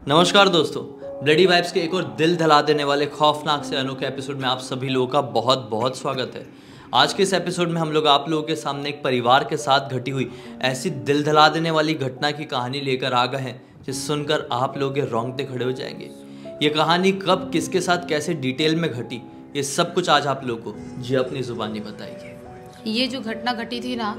नमस्कार दोस्तों, bloody vibes के एक और दिल दहला देने वाले खौफनाक से अनोखे एपिसोड में आप सभी लोगों का बहुत बहुत स्वागत है। आज के इस एपिसोड में हम लोग आप लोगों के सामने एक परिवार के साथ घटी हुई ऐसी दिल दहला देने वाली घटना की कहानी लेकर आ गए हैं जिसे सुनकर आप लोग के रोंगटे खड़े हो जाएंगे। ये कहानी कब किसके साथ कैसे डिटेल में घटी, ये सब कुछ आज आप लोग को जी अपनी जुबानी बताइए। ये जो घटना घटी थी ना,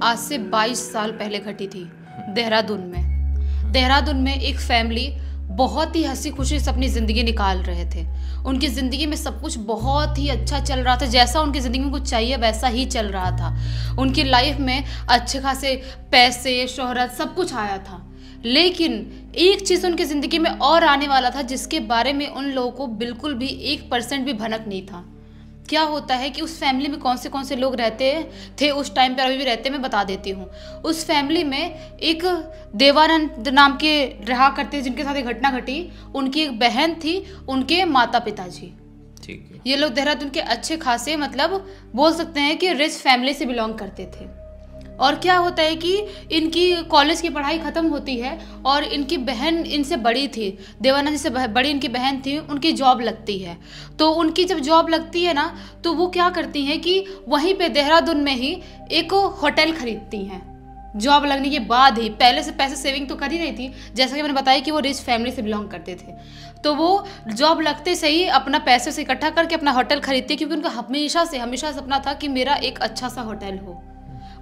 आज से 22 साल पहले घटी थी देहरादून में। देहरादून में एक फैमिली बहुत ही हंसी खुशी से अपनी ज़िंदगी निकाल रहे थे। उनकी ज़िंदगी में सब कुछ बहुत ही अच्छा चल रहा था, जैसा उनकी ज़िंदगी में कुछ चाहिए वैसा ही चल रहा था। उनकी लाइफ में अच्छे खासे पैसे, शोहरत सब कुछ आया था। लेकिन एक चीज़ उनकी ज़िंदगी में और आने वाला था जिसके बारे में उन लोगों को बिल्कुल भी 1% भी भनक नहीं था। क्या होता है कि उस फैमिली में कौन से लोग रहते थे उस टाइम पर, अभी भी रहते, मैं बता देती हूँ। उस फैमिली में एक देवानंद नाम के रहा करते जिनके साथ एक घटना घटी। उनकी एक बहन थी, उनके माता पिता जी। ठीक है। ये लोग देहरादून के अच्छे खासे, मतलब बोल सकते हैं कि रिच फैमिली से बिलोंग करते थे। और क्या होता है कि इनकी कॉलेज की पढ़ाई ख़त्म होती है और इनकी बहन इनसे बड़ी थी, देवानंद से बड़ी इनकी बहन थी, उनकी जॉब लगती है। तो उनकी जब जॉब लगती है ना, तो वो क्या करती हैं कि वहीं पे देहरादून में ही एक होटल खरीदती हैं। जॉब लगने के बाद ही, पहले से पैसे सेविंग तो कर ही रही थी, जैसा कि मैंने बताया कि वो रिच फैमिली से बिलोंग करते थे। तो वो जॉब लगते से ही अपना पैसे से इकट्ठा करके अपना होटल खरीदती, क्योंकि उनका हमेशा से सपना था कि मेरा एक अच्छा सा होटल हो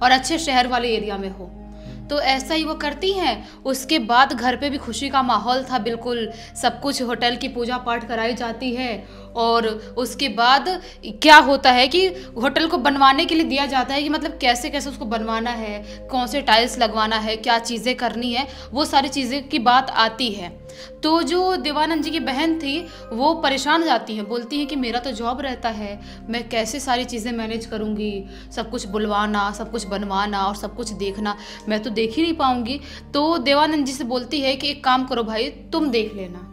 और अच्छे शहर वाले एरिया में हो। तो ऐसा ही वो करती हैं। उसके बाद घर पे भी खुशी का माहौल था, बिल्कुल सब कुछ, होटल की पूजा पाठ कराई जाती है। और उसके बाद क्या होता है कि होटल को बनवाने के लिए दिया जाता है कि मतलब कैसे कैसे उसको बनवाना है, कौन से टाइल्स लगवाना है, क्या चीज़ें करनी है, वो सारी चीज़ें की बात आती है। तो जो देवानंद जी की बहन थी वो परेशान हो जाती हैं, बोलती हैं कि मेरा तो जॉब रहता है, मैं कैसे सारी चीज़ें मैनेज करूँगी, सब कुछ बुलवाना, सब कुछ बनवाना और सब कुछ देखना, मैं तो देख ही नहीं पाऊँगी। तो देवानंद जी से बोलती है कि एक काम करो भाई, तुम देख लेना,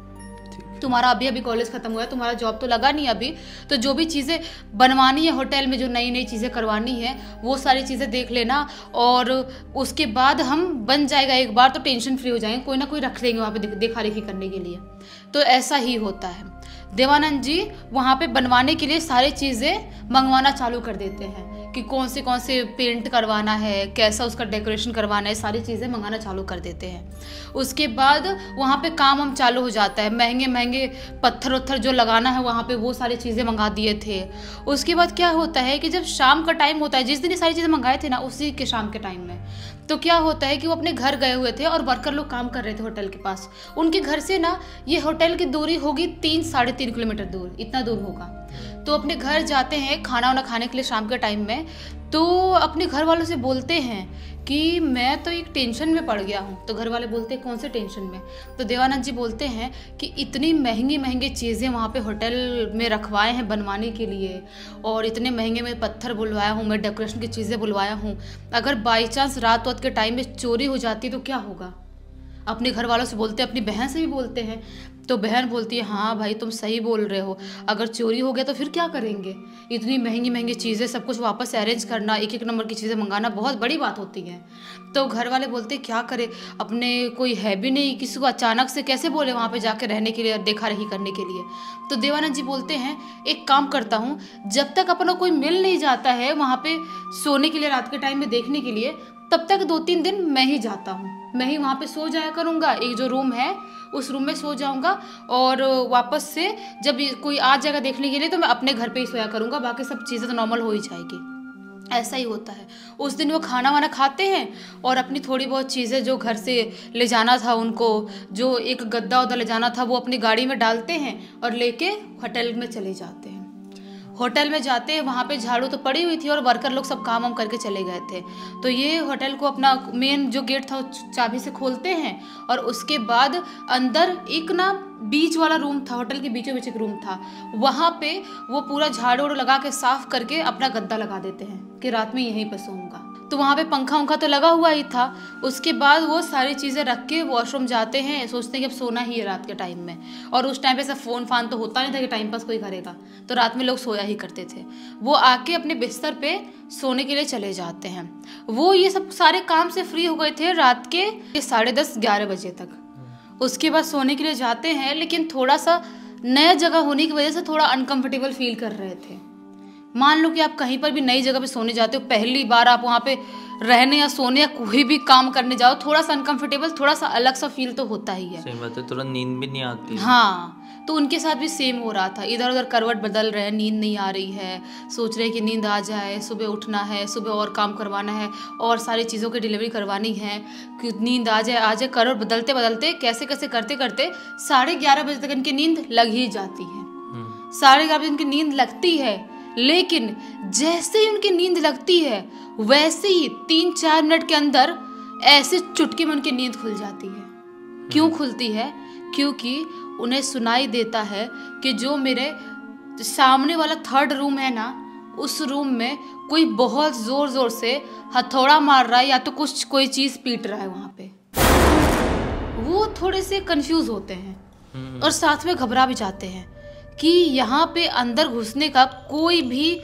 तुम्हारा अभी कॉलेज खत्म हुआ है, तुम्हारा जॉब तो लगा नहीं अभी, तो जो भी चीज़ें बनवानी है होटल में, जो नई नई चीज़ें करवानी है, वो सारी चीज़ें देख लेना। और उसके बाद हम बन जाएगा एक बार तो टेंशन फ्री हो जाएंगे, कोई ना कोई रख लेंगे वहाँ पे देखा रेखी करने के लिए। तो ऐसा ही होता है। देवानंद जी वहाँ पे बनवाने के लिए सारी चीज़ें मंगवाना चालू कर देते हैं कि कौन से पेंट करवाना है, कैसा उसका डेकोरेशन करवाना है, सारी चीज़ें मंगाना चालू कर देते हैं। उसके बाद वहाँ पे काम हम चालू हो जाता है, महंगे महंगे पत्थर उत्थर जो लगाना है वहाँ पे वो सारी चीज़ें मंगा दिए थे। उसके बाद क्या होता है कि जब शाम का टाइम होता है, जिस दिन ये सारी चीज़ें मंगाए थे ना, उसी के शाम के टाइम में तो क्या होता है कि वो अपने घर गए हुए थे और वर्कर लोग काम कर रहे थे होटल के पास। उनके घर से ना ये होटल की दूरी होगी 3-3.5 किलोमीटर दूर, इतना दूर होगा। तो अपने घर जाते हैं खाना वाना खाने के लिए शाम के टाइम में। तो अपने घर वालों से बोलते हैं कि मैं तो एक टेंशन में पड़ गया हूँ। तो घर वाले बोलते हैं कौन से टेंशन में? तो देवानंद जी बोलते हैं कि इतनी महंगी महंगी चीज़ें वहाँ पे होटल में रखवाए हैं बनवाने के लिए, और इतने महंगे में पत्थर बुलवाया हूँ मैं, डेकोरेशन की चीज़ें बुलवाया हूँ, अगर बाई चांस रात के टाइम में चोरी हो जाती तो क्या होगा? अपने घर वालों से बोलते हैं, अपनी बहन से भी बोलते हैं। तो बहन बोलती है हाँ भाई तुम सही बोल रहे हो, अगर चोरी हो गया तो फिर क्या करेंगे? इतनी महंगी महंगी चीज़ें सब कुछ वापस अरेंज करना, एक नंबर की चीज़ें मंगाना बहुत बड़ी बात होती है। तो घर वाले बोलते क्या करे, अपने कोई है भी नहीं, किसी को अचानक से कैसे बोले वहाँ पे जाके रहने के लिए, देखा रही करने के लिए। तो देवानंद जी बोलते हैं एक काम करता हूँ, जब तक अपना कोई मिल नहीं जाता है वहाँ पे सोने के लिए रात के टाइम में देखने के लिए, तब तक 2-3 दिन मैं ही जाता हूँ, मैं ही वहाँ पे सो जाया करूँगा, एक जो रूम है उस रूम में सो जाऊँगा, और वापस से जब कोई आ जाएगा देखने के लिए तो मैं अपने घर पे ही सोया करूँगा, बाकी सब चीज़ें तो नॉर्मल हो ही जाएगी। ऐसा ही होता है। उस दिन वो खाना वाना खाते हैं और अपनी थोड़ी बहुत चीज़ें जो घर से ले जाना था उनको, जो एक गद्दा उद्दा ले जाना था, वो अपनी गाड़ी में डालते हैं और लेके होटल में चले जाते हैं। होटल में जाते हैं, वहाँ पे झाड़ू तो पड़ी हुई थी और वर्कर लोग सब काम वाम करके चले गए थे। तो ये होटल को अपना मेन जो गेट था चाबी से खोलते हैं, और उसके बाद अंदर एक ना बीच वाला रूम था, होटल के बीचों बीच एक रूम था, वहाँ पे वो पूरा झाड़ू वाड़ू लगा के साफ करके अपना गद्दा लगा देते हैं कि रात में यहीं पर सोऊंगा। तो वहाँ पे पंखा उंखा तो लगा हुआ ही था। उसके बाद वो सारी चीज़ें रख के वॉशरूम जाते हैं, सोचते हैं कि अब सोना ही है रात के टाइम में। और उस टाइम पे सब फ़ोन फान तो होता नहीं था कि टाइम पास कोई करेगा, तो रात में लोग सोया ही करते थे। वो आके अपने बिस्तर पे सोने के लिए चले जाते हैं। वो ये सब सारे काम से फ्री हो गए थे रात के 10:30-11 बजे तक। उसके बाद सोने के लिए जाते हैं, लेकिन थोड़ा सा नया जगह होने की वजह से थोड़ा अनकंफर्टेबल फील कर रहे थे। मान लो कि आप कहीं पर भी नई जगह पे सोने जाते हो, पहली बार आप वहाँ पे रहने या सोने या कोई भी काम करने जाओ, थोड़ा सा अनकंफर्टेबल, थोड़ा सा अलग सा फील तो होता ही है। सही बात है, तुरंत नींद भी नहीं आती। हाँ, तो उनके साथ भी सेम हो रहा था। इधर उधर करवट बदल रहे हैं, नींद नहीं आ रही है, सोच रहे हैं कि नींद आ जाए, सुबह उठना है, सुबह और काम करवाना है और सारी चीज़ों की डिलीवरी करवानी है कि नींद आ जाए। करवट बदलते बदलते कैसे कैसे करते करते 11:30 बजे तक इनकी नींद लग ही जाती है। 11:30 बजे इनकी नींद लगती है, लेकिन जैसे ही उनकी नींद लगती है वैसे ही 3-4 मिनट के अंदर ऐसे चुटकी में उनकी नींद खुल जाती है। क्यों खुलती है? क्योंकि उन्हें सुनाई देता है कि जो मेरे सामने वाला 3rd रूम है ना, उस रूम में कोई बहुत जोर जोर से हथौड़ा मार रहा है या तो कोई चीज पीट रहा है वहां पे। वो थोड़े से कंफ्यूज होते हैं और साथ में घबरा भी जाते हैं कि यहाँ पे अंदर घुसने का कोई भी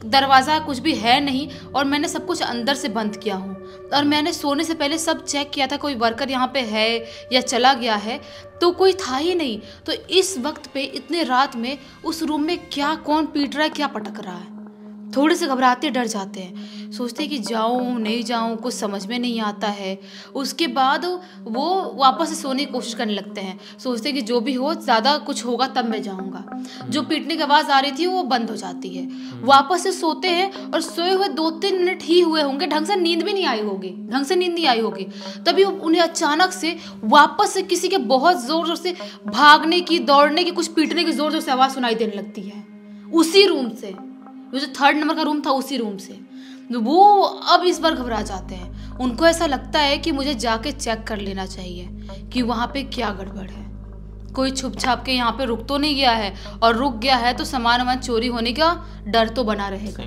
दरवाज़ा कुछ भी है नहीं और मैंने सब कुछ अंदर से बंद किया हूँ और मैंने सोने से पहले सब चेक किया था कोई वर्कर यहाँ पे है या चला गया है, तो कोई था ही नहीं। तो इस वक्त पे इतने रात में उस रूम में क्या कौन पीट रहा है, क्या पटक रहा है। थोड़े से घबराते डर जाते हैं, सोचते हैं कि जाऊँ नहीं जाऊँ, कुछ समझ में नहीं आता है। उसके बाद वो वापस से सोने की कोशिश करने लगते हैं, सोचते हैं कि जो भी हो, ज़्यादा कुछ होगा तब मैं जाऊँगा। जो पीटने की आवाज़ आ रही थी वो बंद हो जाती है, वापस से सोते हैं और सोए हुए 2-3 मिनट ही हुए होंगे, ढंग से नींद भी नहीं आई होगी, तभी उन्हें अचानक से वापस से किसी के बहुत ज़ोर ज़ोर से भागने की, दौड़ने की, कुछ पीटने की ज़ोर ज़ोर से आवाज़ सुनाई देने लगती है उसी रूम से, जो 3rd नंबर का रूम था उसी रूम से। वो अब इस बार घबरा जाते हैं, उनको ऐसा लगता है कि मुझे जाके चेक कर लेना चाहिए कि वहाँ पे क्या गड़बड़ है, कोई छुप छाप के यहाँ पे रुक तो नहीं गया है, और रुक गया है तो सामान चोरी होने का डर तो बना रहेगा।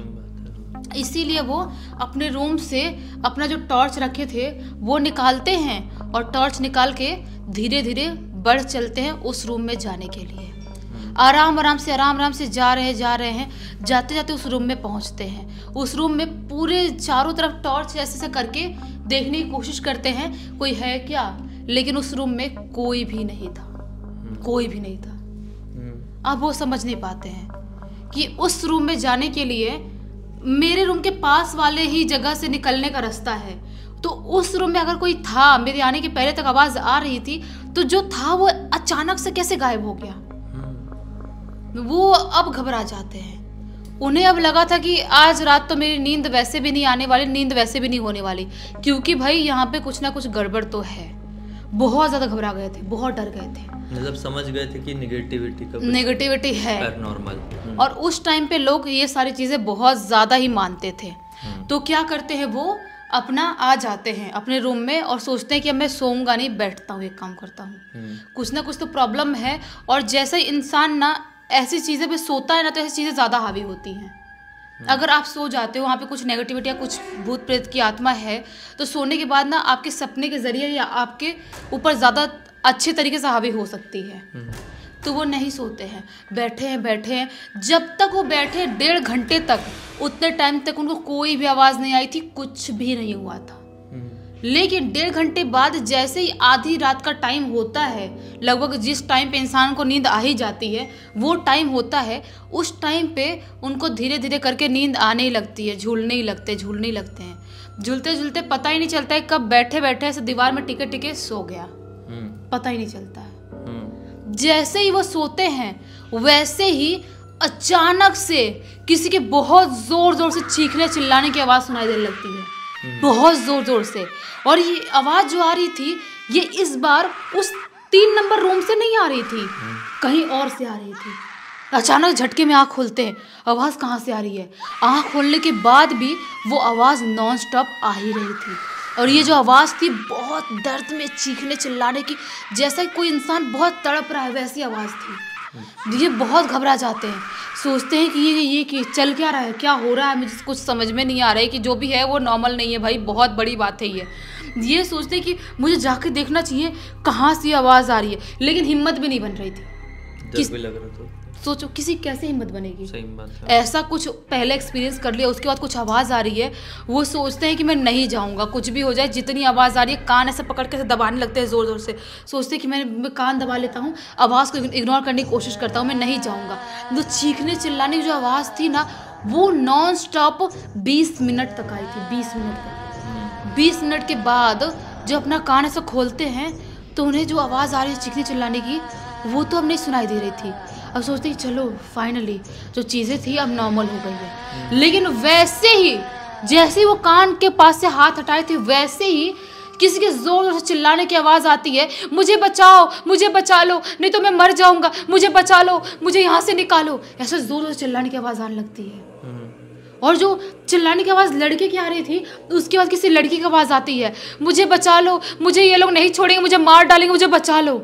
इसीलिए वो अपने रूम से अपना जो टॉर्च रखे थे वो निकालते हैं और टॉर्च निकाल के धीरे धीरे बढ़ चलते हैं उस रूम में जाने के लिए। आराम आराम से जा रहे हैं, जाते जाते उस रूम में पहुंचते हैं। उस रूम में पूरे चारों तरफ टॉर्च ऐसे करके देखने की कोशिश करते हैं कोई है क्या, लेकिन उस रूम में कोई भी नहीं था। अब वो समझ नहीं पाते हैं कि उस रूम में जाने के लिए मेरे रूम के पास वाले ही जगह से निकलने का रास्ता है, तो उस रूम में अगर कोई था, मेरे आने के पहले तक आवाज आ रही थी, तो जो था वो अचानक से कैसे गायब हो गया। वो अब घबरा जाते हैं, उन्हें अब लगा था कि आज रात तो मेरी नींद वैसे भी नहीं आने वाली, नींद वैसे भी नहीं होने वाली, क्योंकि भाई यहाँ पे कुछ ना कुछ गड़बड़ तो है। बहुत ज्यादा घबरा गए थे, बहुत डर गए थे, मतलब समझ गए थे कि नेगेटिविटी है, पैरानॉर्मल। और उस टाइम पे लोग ये सारी चीजें बहुत ज्यादा ही मानते थे। तो क्या करते हैं, वो अपना आ जाते हैं अपने रूम में और सोचते हैं कि अब मैं सोऊंगा नहीं, बैठता हूँ, एक काम करता हूँ, कुछ ना कुछ तो प्रॉब्लम है। और जैसे ही इंसान ना ऐसी चीज़ें पे सोता है ना, तो ऐसी चीज़ें ज़्यादा हावी होती हैं। अगर आप सो जाते हो, वहाँ पे कुछ नेगेटिविटी या कुछ भूत प्रेत की आत्मा है, तो सोने के बाद ना आपके सपने के जरिए या आपके ऊपर ज़्यादा अच्छे तरीके से हावी हो सकती है। तो वो नहीं सोते हैं, बैठे हैं। जब तक वो बैठे 1.5 घंटे तक, उतने टाइम तक उनको कोई भी आवाज़ नहीं आई थी, कुछ भी नहीं हुआ था। लेकिन 1.5 घंटे बाद जैसे ही आधी रात का टाइम होता है, लगभग जिस टाइम पे इंसान को नींद आ ही जाती है वो टाइम होता है, उस टाइम पे उनको धीरे धीरे करके नींद आने ही लगती है, झूलने ही लगते हैं। झूलते पता ही नहीं चलता है कब बैठे ऐसे दीवार में टिके सो गया, पता ही नहीं चलता है। जैसे ही वो सोते हैं वैसे ही अचानक से किसी के बहुत जोर से चीखने चिल्लाने की आवाज़ सुनाई देने लगती है, बहुत जोर से। और ये आवाज़ जो आ रही थी, ये इस बार उस 3 नंबर रूम से नहीं आ रही थी, कहीं और से आ रही थी। अचानक झटके में आँख खोलते हैं, आवाज़ कहाँ से आ रही है। आँख खोलने के बाद भी वो आवाज़ नॉन स्टॉप आ ही रही थी, और ये जो आवाज़ थी बहुत दर्द में चीखने चिल्लाने की, जैसा कोई इंसान बहुत तड़प रहा है वैसी आवाज़ थी। ये बहुत घबरा जाते हैं, सोचते हैं कि ये चल क्या रहा है, क्या हो रहा है, मुझे कुछ समझ में नहीं आ रहा है, कि जो भी है वो नॉर्मल नहीं है भाई, बहुत बड़ी बात है ये सोचते हैं कि मुझे जाके देखना चाहिए कहाँ से आवाज़ आ रही है, लेकिन हिम्मत भी नहीं बन रही थी। डर भी लग रहा था। सोचो किसी कैसे हिम्मत बनेगी। सही बात है। ऐसा कुछ पहले एक्सपीरियंस कर लिया, उसके बाद कुछ आवाज़ आ रही है, वो सोचते हैं कि मैं नहीं जाऊंगा, कुछ भी हो जाए, जितनी आवाज़ आ रही है कान ऐसे पकड़ के ऐसे दबाने लगते हैं ज़ोर ज़ोर से, सोचते हैं कि मैं कान दबा लेता हूँ, आवाज़ को इग्नोर करने की कोशिश करता हूँ, मैं नहीं जाऊँगा। तो चीखने चिल्लाने की जो आवाज़ थी ना, वो नॉन स्टॉप 20 मिनट तक आई थी। 20 मिनट तक। 20 मिनट के बाद जब अपना कान ऐसे खोलते हैं तो उन्हें जो आवाज़ आ रही है चीखने चिल्लाने की, वो तो अब नहीं सुनाई दे रही थी। अब सोचते हैं कि चलो फाइनली जो चीज़ें थी अब नॉर्मल हो गई है। लेकिन वैसे ही जैसे ही वो कान के पास से हाथ हटाए थे, वैसे ही किसी के जोर जोर से चिल्लाने की आवाज़ आती है, मुझे बचाओ, मुझे बचा लो, नहीं तो मैं मर जाऊंगा, मुझे बचा लो, मुझे यहाँ से निकालो। ऐसे जोर जोर से चिल्लाने की आवाज़ आने लगती है। और जो चिल्लाने की आवाज़ लड़के की आ रही थी, उसके बाद किसी लड़की की आवाज़ आती है, मुझे बचा लो, मुझे ये लोग नहीं छोड़ेंगे, मुझे मार डालेंगे, मुझे बचा लो।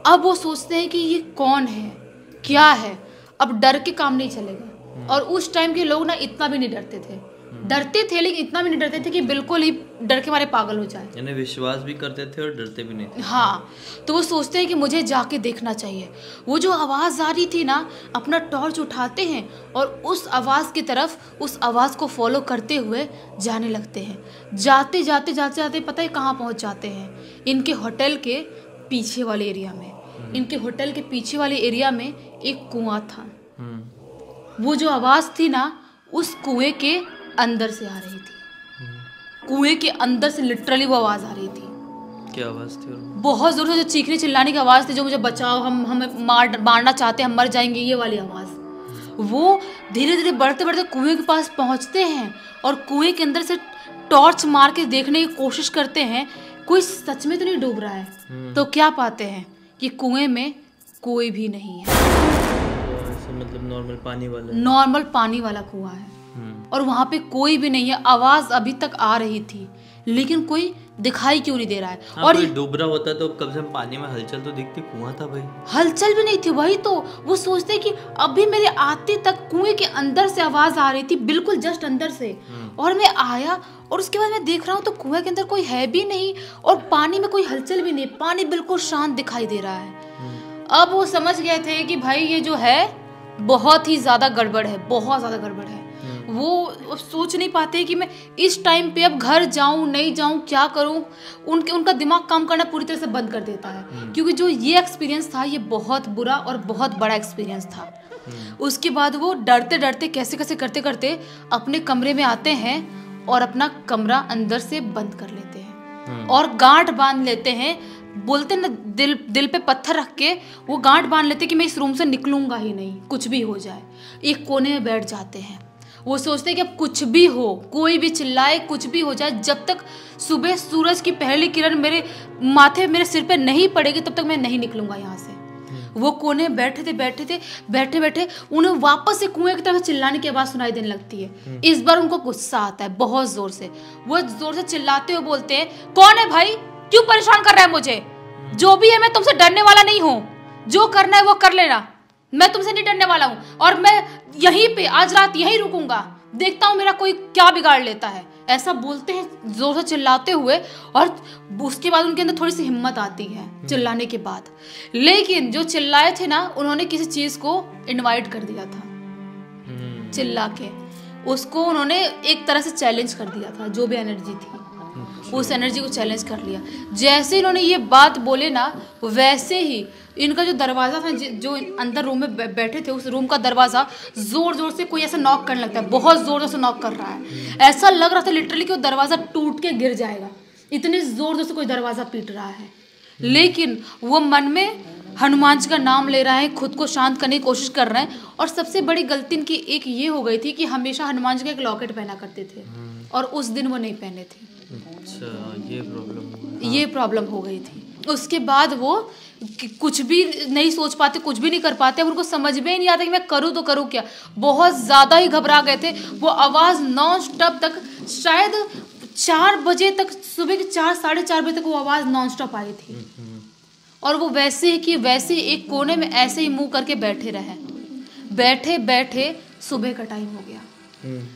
अब वो सोचते हैं कि ये कौन है, क्या है, अब डर के काम नहीं चलेगा। और उस टाइम के लोग ना इतना भी नहीं डरते थे, डरते थे लेकिन इतना भी नहीं डरते थे कि बिल्कुल ही डर के मारे पागल हो जाए, यानी विश्वास भी करते थे और डरते भी नहीं थे। हाँ, तो वो सोचते हैं कि मुझे जाके देखना चाहिए। वो जो आवाज़ आ रही थी ना, अपना टॉर्च उठाते हैं और उस आवाज़ की तरफ, उस आवाज़ को फॉलो करते हुए जाने लगते हैं। जाते जाते जाते जाते पता है कहाँ पहुँच जाते हैं? इनके होटल के पीछे वाले एरिया में। इनके होटल के पीछे वाले एरिया में एक कुआं था। वो जो आवाज़ थी ना, उस कुएं के अंदर से आ रही थी। कुएं के अंदर से लिटरली वो आवाज़ आ रही थी। क्या आवाज़ थी? बहुत ज़ोर से जो चीखने चिल्लाने की आवाज़ थी, जो मुझे बचाओ, हम हमें मारना चाहते हैं, हम मर जाएंगे, ये वाली आवाज़। वो धीरे धीरे बढ़ते बढ़ते कुएं के पास पहुंचते हैं और कुएं के अंदर से टॉर्च मार के देखने की कोशिश करते हैं कोई सच में तो नहीं डूब रहा है। तो क्या पाते हैं कि कुएं में कोई भी नहीं है। मतलब नॉर्मल पानी वाला कुआं है और वहां पे कोई भी नहीं है। आवाज अभी तक आ रही थी लेकिन कोई दिखाई क्यों नहीं दे रहा है। हाँ, और कोई डूब रहा होता तो कम से कम पानी में हलचल तो दिखती, कुआं था भाई, हलचल भी नहीं थी। वही तो वो सोचते कि अभी मेरे आते तक कुएं के अंदर से आवाज आ रही थी, बिल्कुल जस्ट अंदर से। और मैं आया और उसके बाद मैं देख रहा हूँ तो कुएं के अंदर कोई है भी नहीं और पानी में कोई हलचल भी नहीं, पानी बिल्कुल शांत दिखाई दे रहा है। अब वो समझ गए थे कि भाई ये जो है बहुत ही ज्यादा गड़बड़ है, बहुत ज्यादा गड़बड़ है। वो सोच नहीं पाते कि मैं इस टाइम पे अब घर जाऊं नहीं जाऊं, क्या करूं। उनका दिमाग काम करना पूरी तरह से बंद कर देता है, क्योंकि जो ये एक्सपीरियंस था ये बहुत बुरा और बहुत बड़ा एक्सपीरियंस था। उसके बाद वो डरते डरते कैसे कैसे करते करते अपने कमरे में आते हैं और अपना कमरा अंदर से बंद कर लेते हैं और गांठ बांध लेते हैं। बोलते ना, दिल पे पत्थर रख के वो गांठ बांध लेते कि मैं इस रूम से निकलूंगा ही नहीं, कुछ भी हो जाए। एक कोने में बैठ जाते हैं। वो सोचते हैं कि अब कुछ भी हो, कोई भी चिल्लाए, कुछ भी हो जाए, जब तक सुबह सूरज की पहली किरण मेरे माथे मेरे सिर पे नहीं पड़ेगी तब तक मैं नहीं निकलूंगा यहाँ से। वो कोने में बैठे बैठे उन्हें वापस से कुएं की तरफ चिल्लाने की आवाज़ सुनाई देने लगती है। इस बार उनको गुस्सा आता है बहुत ज़ोर से। वो ज़ोर से चिल्लाते हुए बोलते हैं, कौन है भाई, क्यों परेशान कर रहा है मुझे? जो भी है मैं तुमसे डरने वाला नहीं हूँ, जो करना है वो कर लेना, मैं तुमसे नहीं डरने वाला हूँ और मैं यहीं पे आज रात यहीं रुकूंगा, देखता हूँ मेरा कोई क्या बिगाड़ लेता है। ऐसा बोलते हैं जोर से चिल्लाते हुए और उसके बाद उनके अंदर थोड़ी सी हिम्मत आती है चिल्लाने के बाद। लेकिन जो चिल्लाए थे ना, उन्होंने किसी चीज को इनवाइट कर दिया था चिल्ला के, उसको उन्होंने एक तरह से चैलेंज कर दिया था। जो भी एनर्जी थी उस एनर्जी को चैलेंज कर लिया। जैसे इन्होंने ये बात बोले ना, वैसे ही इनका जो दरवाज़ा था, जो अंदर रूम में बैठे थे, उस रूम का दरवाज़ा ज़ोर ज़ोर से कोई ऐसा नॉक करने लगता है, बहुत ज़ोर ज़ोर से नॉक कर रहा है। ऐसा लग रहा था लिटरली कि वो दरवाज़ा टूट के गिर जाएगा, इतने ज़ोर ज़ोर से कोई दरवाज़ा पीट रहा है। लेकिन वो मन में हनुमान जी का नाम ले रहा है, खुद को शांत करने की कोशिश कर रहे हैं। और सबसे बड़ी गलती इनकी एक ये हो गई थी कि हमेशा हनुमान जी का एक लॉकेट पहना करते थे और उस दिन वो नहीं पहने थे। अच्छा, ये प्रॉब्लम हो गई थी। उसके बाद वो कुछ भी नहीं सोच पाते, कुछ भी नहीं कर पाते। उनको समझ में ही नहीं आता कि मैं करूँ तो करूँ क्या। बहुत ज़्यादा ही घबरा गए थे। वो आवाज़ नॉन स्टॉप तक, शायद 4 बजे तक, सुबह के 4 साढ़े 4 बजे तक वो आवाज़ नॉन स्टॉप आई थी। और वो वैसे ही कि वैसे ही एक कोने में ऐसे ही मुंह करके बैठे रहे। बैठे बैठे सुबह का टाइम हो गया।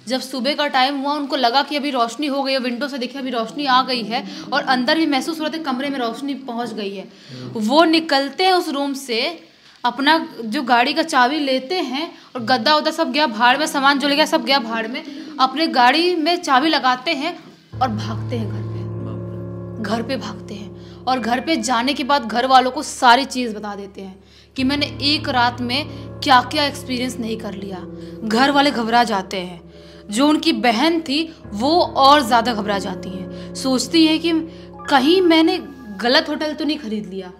जब सुबह का टाइम हुआ, उनको लगा कि अभी रोशनी हो गई है, विंडो से देखे अभी रोशनी आ गई है और अंदर भी महसूस हो रहा था कमरे में रोशनी पहुंच गई है। वो निकलते हैं उस रूम से, अपना जो गाड़ी का चाबी लेते हैं और गद्दा उद्दा सब गया भाड़ में, सामान जो ले गया सब गया भाड़ में, अपने गाड़ी में चाबी लगाते हैं और भागते हैं घर पे भागते हैं। और घर पे जाने के बाद घर वालों को सारी चीज़ बता देते हैं कि मैंने एक रात में क्या क्या एक्सपीरियंस नहीं कर लिया। घर वाले घबरा जाते हैं। जो उनकी बहन थी वो और ज़्यादा घबरा जाती है, सोचती है कि कहीं मैंने गलत होटल तो नहीं खरीद लिया।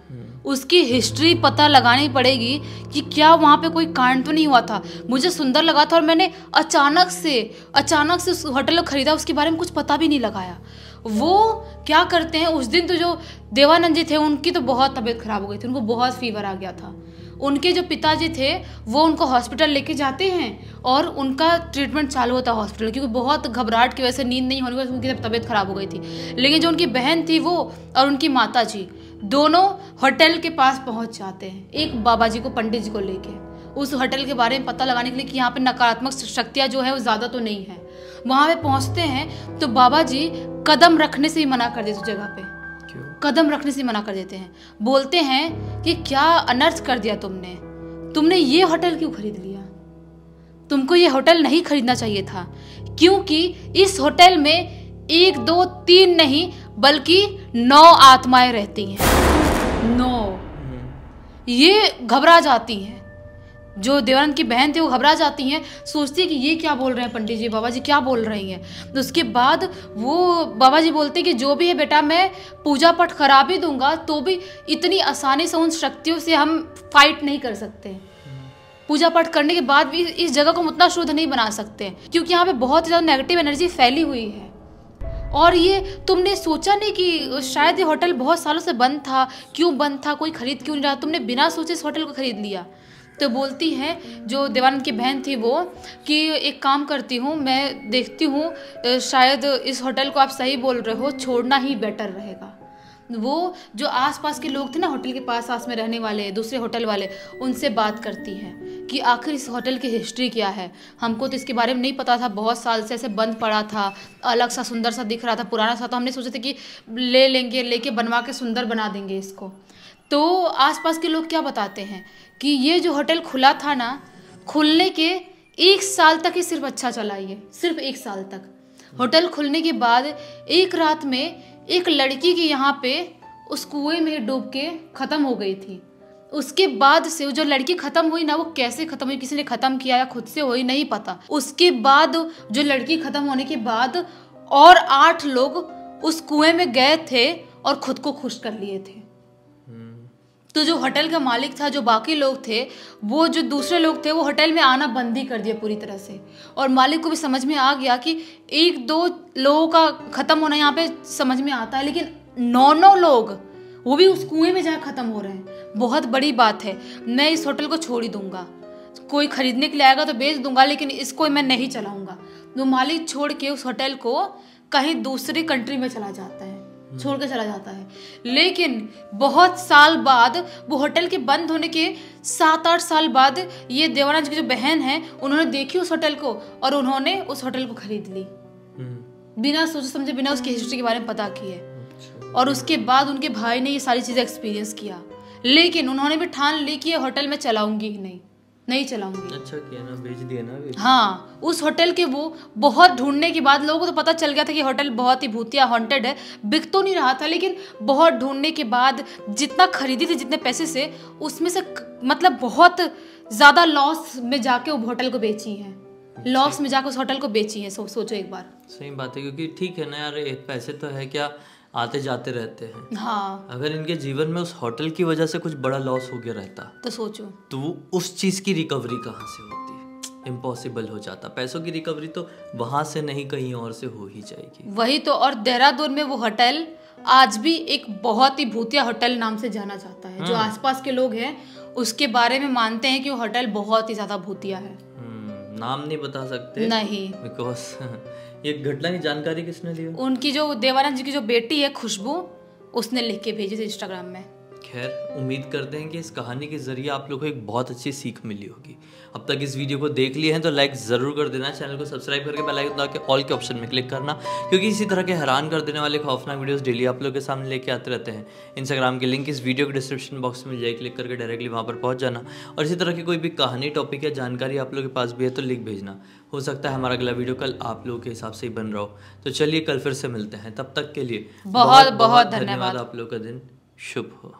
उसकी हिस्ट्री पता लगानी पड़ेगी कि क्या वहाँ पे कोई कांड तो नहीं हुआ था। मुझे सुंदर लगा था और मैंने अचानक से उस होटल को खरीदा, उसके बारे में कुछ पता भी नहीं लगाया। वो क्या करते हैं, उस दिन तो जो देवानंद जी थे उनकी तो बहुत तबीयत खराब हो गई थी, उनको बहुत फीवर आ गया था। उनके जो पिताजी थे वो उनको हॉस्पिटल लेके जाते हैं और उनका ट्रीटमेंट चालू होता है हॉस्पिटल, क्योंकि बहुत घबराहट की वजह से, नींद नहीं होने की वजह से उनकी तबीयत खराब हो गई थी। लेकिन जो उनकी बहन थी वो और उनकी माता जी दोनों होटल के पास पहुंच जाते हैं, एक बाबा जी को, पंडित जी को लेके, उस होटल के बारे में पता लगाने के लिए कि यहाँ पे नकारात्मक शक्तियाँ जो है वो ज़्यादा तो नहीं है। वहाँ पे पहुँचते हैं तो बाबा जी कदम रखने से ही मना कर देते उस जगह पे। क्यों? कदम रखने से मना कर देते हैं। बोलते हैं कि क्या अनर्थ कर दिया तुमने ये होटल क्यों खरीद लिया? तुमको ये होटल नहीं खरीदना चाहिए था, क्योंकि इस होटल में 1 2 3 नहीं बल्कि 9 आत्माएं रहती हैं। 9। ये घबरा जाती हैं। जो देवानंद की बहन थी वो घबरा जाती हैं, सोचती है कि ये क्या बोल रहे हैं पंडित जी, बाबा जी क्या बोल रही हैं। तो उसके बाद वो बाबा जी बोलते हैं कि जो भी है बेटा, मैं पूजा पाठ करा भी दूंगा तो भी इतनी आसानी से उन शक्तियों से हम फाइट नहीं कर सकते। पूजा पाठ करने के बाद भी इस जगह को हम उतना शुद्ध नहीं बना सकते, क्योंकि यहाँ पे बहुत ज़्यादा नेगेटिव एनर्जी फैली हुई है। और ये तुमने सोचा नहीं कि शायद ये होटल बहुत सालों से बंद था, क्यों बंद था, कोई खरीद क्यों नहीं रहा, तुमने बिना सोचे इस होटल को खरीद लिया। तो बोलती है जो देवानंद की बहन थी वो कि एक काम करती हूँ, मैं देखती हूँ शायद इस होटल को आप सही बोल रहे हो, छोड़ना ही बेटर रहेगा। वो जो आसपास के लोग थे ना, होटल के पास में रहने वाले दूसरे होटल वाले, उनसे बात करती हैं कि आखिर इस होटल की हिस्ट्री क्या है। हमको तो इसके बारे में नहीं पता था, बहुत साल से ऐसे बंद पड़ा था, अलग सा सुंदर सा दिख रहा था, पुराना सा, तो हमने सोचा था कि लेके बनवा के सुंदर बना देंगे इसको। तो आसपास के लोग क्या बताते हैं कि ये जो होटल खुला था ना, खुलने के 1 साल तक ही सिर्फ अच्छा चला, ये सिर्फ 1 साल तक। होटल खुलने के बाद एक रात में एक लड़की की यहाँ पे उस कुएं में डूब के ख़त्म हो गई थी। उसके बाद से जो लड़की ख़त्म हुई ना, वो कैसे ख़त्म हुई, किसी ने ख़त्म किया या खुद से हुई नहीं पता। उसके बाद जो लड़की ख़त्म होने के बाद और 8 लोग उस कुएं में गए थे और खुद को खुश कर लिए थे। तो जो होटल का मालिक था, जो बाकी लोग थे, वो जो दूसरे लोग थे, वो होटल में आना बंद ही कर दिया पूरी तरह से। और मालिक को भी समझ में आ गया कि 1 2 लोगों का ख़त्म होना यहाँ पे समझ में आता है, लेकिन 9 लोग वो भी उस कुएं में जाकर ख़त्म हो रहे हैं। बहुत बड़ी बात है। मैं इस होटल को छोड़ ही दूंगा, कोई खरीदने के लिए आएगा तो बेच दूंगा, लेकिन इसको मैं नहीं चलाऊंगा। तो मालिक छोड़ के उस होटल को कहीं दूसरी कंट्री में चला जाता है, छोड़ के चला जाता है। लेकिन बहुत साल बाद, वो होटल के बंद होने के 7-8 साल बाद, ये देवानंद की जो बहन है उन्होंने देखी उस होटल को और उन्होंने उस होटल को खरीद ली, बिना सोचे समझे, बिना उसकी हिस्ट्री के बारे में पता किए। और उसके बाद उनके भाई ने ये सारी चीज़ें एक्सपीरियंस किया, लेकिन उन्होंने भी ठान ली कि ये होटल में चलाऊंगी ही नहीं चलाऊंगी। अच्छा किया ना, बेच दिया ना अभी। हाँ, उस होटल के वो बहुत ढूंढने के बाद लोगों को तो पता चल गया था कि होटल बहुत ही भूतिया हॉन्टेड है, बिक तो नहीं रहा था, लेकिन बहुत ढूंढने के बाद जितना खरीदी थी, जितने पैसे से, उसमें से मतलब बहुत ज़्यादा लॉस में जाके वो होटल को बेची है, लॉस में जाकर उस होटल को बेची है। सोचो एक बार। सही बात है, क्योंकि ठीक है ना यार, पैसे तो है क्या, आते जाते रहते हैं। हाँ, अगर इनके जीवन में उस होटल की वजह से कुछ बड़ा लॉस हो गया रहता तो सोचो, तो वो उस चीज़ की रिकवरी कहाँ से होती, इम्पॉसिबल हो जाता। पैसों की रिकवरी तो वहाँ से नहीं कहीं और से हो ही जाएगी। वही तो। और देहरादून में वो होटल आज भी एक बहुत ही भूतिया होटल नाम से जाना जाता है। जो आसपास के लोग हैं उसके बारे में मानते हैं कि वो होटल बहुत ही ज्यादा भूतिया है। नाम नहीं बता सकते, नहीं, बिकॉज ये घटना की जानकारी किसने दी? उनकी जो देवानंद जी की जो बेटी है खुशबू, उसने लिख के भेजी थी इंस्टाग्राम में। खैर उम्मीद करते हैं कि इस कहानी के ज़रिए आप लोगों को एक बहुत अच्छी सीख मिली होगी। अब तक इस वीडियो को देख लिए हैं तो लाइक ज़रूर कर देना, चैनल को सब्सक्राइब करके बेल आइकन दबा के ऑल के ऑप्शन में क्लिक करना, क्योंकि इसी तरह के हैरान कर देने वाले खौफनाक वीडियोस डेली आप लोगों के सामने लेके आते रहते हैं। इंस्टाग्राम की लिंक इस वीडियो के डिस्क्रिप्शन बॉक्स में मिल जाए, क्लिक करके डायरेक्टली वहाँ पर पहुँच जाना। और इसी तरह की कोई भी कहानी, टॉपिक या जानकारी आप लोगों के पास भी है तो लिख भेजना। हो सकता है हमारा अगला वीडियो कल आप लोगों के हिसाब से ही बन रहा हो। तो चलिए कल फिर से मिलते हैं, तब तक के लिए बहुत बहुत धन्यवाद। आप लोगों का दिन शुभ हो।